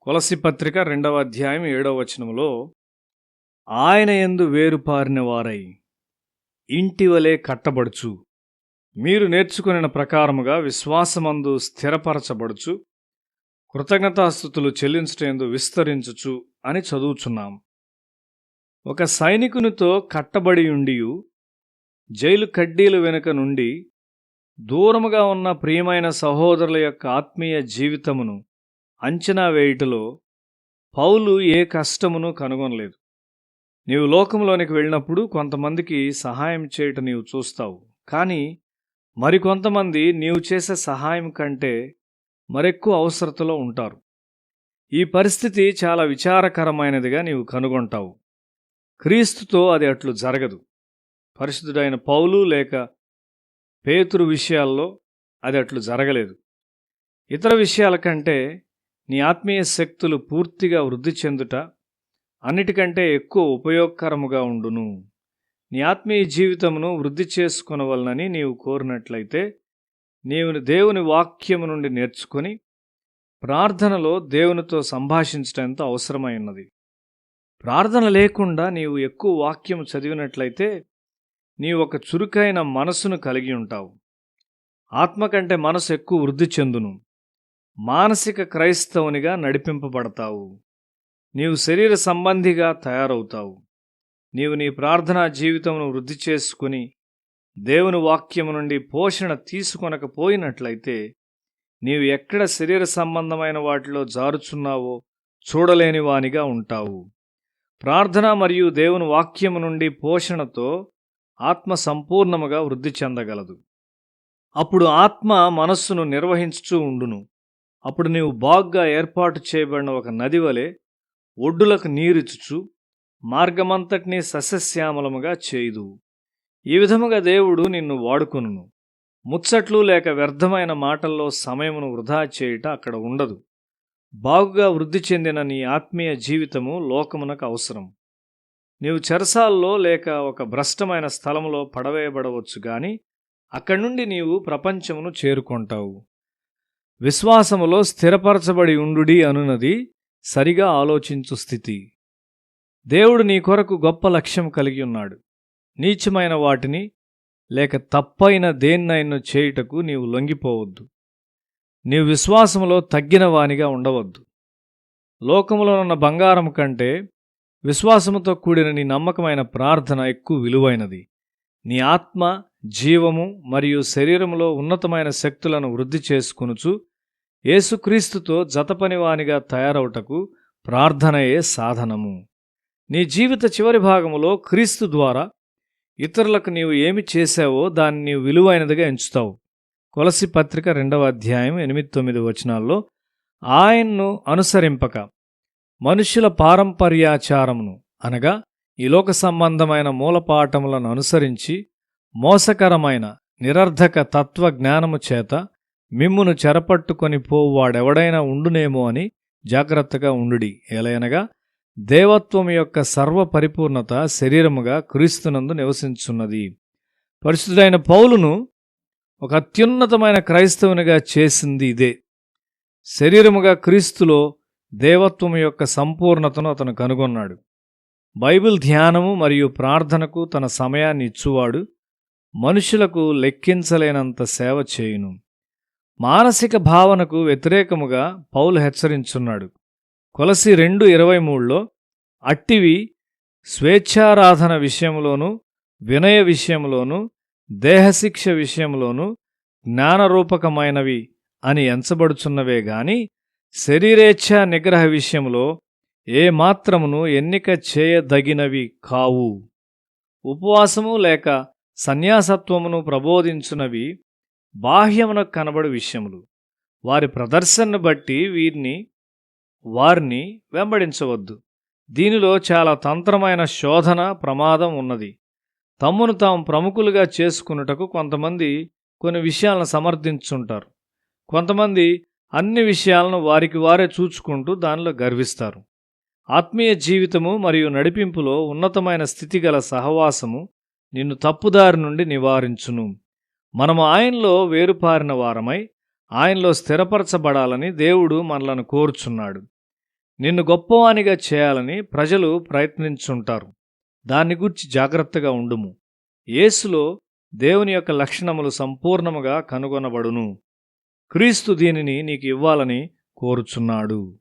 కొలస్సీ పత్రిక 2వ అధ్యాయం 7వ వచనములో ఆయన యందు వేరుపారిన వారై ఇంటివలే కట్టబడుచు మీరు నేర్చుకొనిన ప్రకారముగా విశ్వాసమందు స్థిరపరచబడుచు కృతజ్ఞతాస్తుతులు చెల్లించుటయందు విస్తరించుచు అని చదువుచున్నాం. ఒక సైనికునితో కట్టబడి ఉండియు జైలు కడ్డీల వెనుక నుండి దూరముగా ఉన్న ప్రియమైన సహోదరుల యొక్క ఆత్మీయ జీవితమును అంచనా వేయుటలో పౌలు ఏ కష్టమును కనుగొనలేదు. నీవు లోకంలోనికి వెళ్ళినప్పుడు కొంతమందికి సహాయం చేయుట నీవు చూస్తావు, కానీ మరికొంతమంది నీవు చేసే సహాయం కంటే మరెక్కువ అవసరతలో ఉంటారు. ఈ పరిస్థితి చాలా విచారకరమైనదిగా నీవు కనుగొంటావు. క్రీస్తుతో అది అట్లు జరగదు. పరిశుద్ధుడైన పౌలు లేక పేతురు విషయాల్లో అది అట్లు జరగలేదు. ఇతర విషయాల కంటే నీ ఆత్మీయ శక్తులు పూర్తిగా వృద్ధి చెందుట అన్నిటికంటే ఎక్కువ ఉపయోగకరముగా ఉండును. నీ ఆత్మీయ జీవితమును వృద్ధి చేసుకొనవలనని నీవు కోరినట్లయితే నీవు దేవుని వాక్యము నుండి నేర్చుకొని ప్రార్థనలో దేవునితో సంభాషించటం ఎంతో అవసరమై ఉన్నది. ప్రార్థన లేకుండా నీవు ఎక్కువ వాక్యము చదివినట్లయితే నీవు ఒక చురుకైన మనసును కలిగి ఉంటావు. ఆత్మ కంటే మనసు ఎక్కువ వృద్ధి చెందును. మానసిక క్రైస్తవునిగా నడిపింపబడతావు. నీవు శరీర సంబంధిగా తయారవుతావు. నీవు నీ ప్రార్థనా జీవితమును వృద్ధి చేసుకుని దేవుని వాక్యము నుండి పోషణ తీసుకొనకపోయినట్లయితే నీవు ఎక్కడ శరీర సంబంధమైన వాటిలో జారుచున్నావో చూడలేని వానిగా ఉంటావు. ప్రార్థన మరియు దేవుని వాక్యము నుండి పోషణతో ఆత్మ సంపూర్ణముగా వృద్ధి చెందగలదు. అప్పుడు ఆత్మ మనస్సును నిర్వహించుచూ ఉండును. అప్పుడు నీవు బాగ్గా ఏర్పాటు చేయబడిన ఒక నది వలె ఒడ్డులకు నీరిచ్చుచు మార్గమంతటినీ సస్యశ్యామలముగా చేయుదు. ఈ విధముగా దేవుడు నిన్ను వాడుకొనును. ముచ్చట్లు లేక వ్యర్థమైన మాటల్లో సమయమును వృధా చేయుట అక్కడ ఉండదు. బాగుగా వృద్ధి చెందిన నీ ఆత్మీయ జీవితము లోకమునకు అవసరం. నీవు చెరసాల్లో లేక ఒక భ్రష్టమైన స్థలములో పడవేయబడవచ్చు గాని అక్కడి నుండి నీవు ప్రపంచమును చేరుకొంటావు. విశ్వాసములో స్థిరపరచబడి ఉండుడి అనున్నది సరిగా ఆలోచించు స్థితి. దేవుడు నీ కొరకు గొప్ప లక్ష్యం కలిగి ఉన్నాడు. నీచమైన వాటిని లేక తప్పైన దేన్నైనా చేయుటకు నీవు లొంగిపోవద్దు. నీవు విశ్వాసములో తగ్గిన వానిగా ఉండవద్దు. లోకములో ఉన్న బంగారం కంటే విశ్వాసముతో కూడిన నీ నమ్మకమైన ప్రార్థన ఎక్కువ విలువైనది. నీ ఆత్మ, జీవము మరియు శరీరములో ఉన్నతమైన శక్తులను వృద్ధి చేసుకొనుచు యేసుక్రీస్తుతో జతపనివానిగా తయారవుటకు ప్రార్థనయే సాధనము. నీ జీవిత చివరి భాగములో క్రీస్తు ద్వారా ఇతరులకు నీవు ఏమి చేశావో దాన్ని నీవు విలువైనదిగా ఎంచుతావు. కొలస్సీ పత్రిక 2వ అధ్యాయం 8-9 వచనాల్లో ఆయన్ను అనుసరింపక మనుష్యుల పారంపర్యాచారమును అనగా ఈ లోక సంబంధమైన మూలపాఠములను అనుసరించి మోసకరమైన నిరర్ధక తత్వజ్ఞానము చేత మిమ్మును చెరపట్టుకొని పోవువాడెవడైనా ఉండునేమో అని జాగ్రత్తగా ఉండుడి. ఎలయనగా దేవత్వము యొక్క సర్వ పరిపూర్ణత శరీరముగా క్రీస్తునందు నివసించున్నది. పరిశుద్ధుడైన పౌలును ఒక అత్యున్నతమైన క్రైస్తవునిగా చేసింది ఇదే. శరీరముగా క్రీస్తులో దేవత్వము యొక్క సంపూర్ణతను అతను కనుగొన్నాడు. బైబిల్ ధ్యానము మరియు ప్రార్థనకు తన సమయాన్ని ఇచ్చువాడు మనుషులకు లెక్కించలేనంత సేవ చేయును. మానసిక భావనకు వ్యతిరేకముగా పౌలు హెచ్చరించున్నాడు. కొలస్సీ 2:23లో అట్టివి స్వేచ్ఛారాధన విషయంలోనూ వినయ విషయంలోనూ దేహశిక్ష విషయంలోనూ జ్ఞానరూపకమైనవి అని ఎంచబడుచున్నవే గాని శరీరేచ్ఛా నిగ్రహ విషయంలో ఏ మాత్రమును ఎన్నిక చేయదగినవి కావు. ఉపవాసము లేక సన్యాసత్వమును ప్రబోధించునవి బాహ్యమునకు కనబడు విషయములు. వారి ప్రదర్శనను బట్టి వారిని వెంబడించవద్దు. దీనిలో చాలా తంత్రమైన శోధన ప్రమాదం ఉన్నది. తమ్మును తాము ప్రముఖులుగా చేసుకున్నటకు కొంతమంది కొన్ని విషయాలను సమర్థించుంటారు. కొంతమంది అన్ని విషయాలను వారికి వారే చూచుకుంటూ దానిలో గర్విస్తారు. ఆత్మీయ జీవితము మరియు నడిపింపులో ఉన్నతమైన స్థితిగల సహవాసము నిన్ను తప్పుదారి నుండి నివారించును. మనము ఆయనలో వేరుపారిన వారమై ఆయనలో స్థిరపరచబడాలని దేవుడు మనలను కోరుచున్నాడు. నిన్ను గొప్పవానిగా చేయాలని ప్రజలు ప్రయత్నించుంటారు. దాన్ని గూర్చి జాగ్రత్తగా ఉండుము. యేసులో దేవుని యొక్క లక్షణములు సంపూర్ణముగా కనుగొనబడును. క్రీస్తు దీనిని నీకు ఇవ్వాలని కోరుచున్నాడు.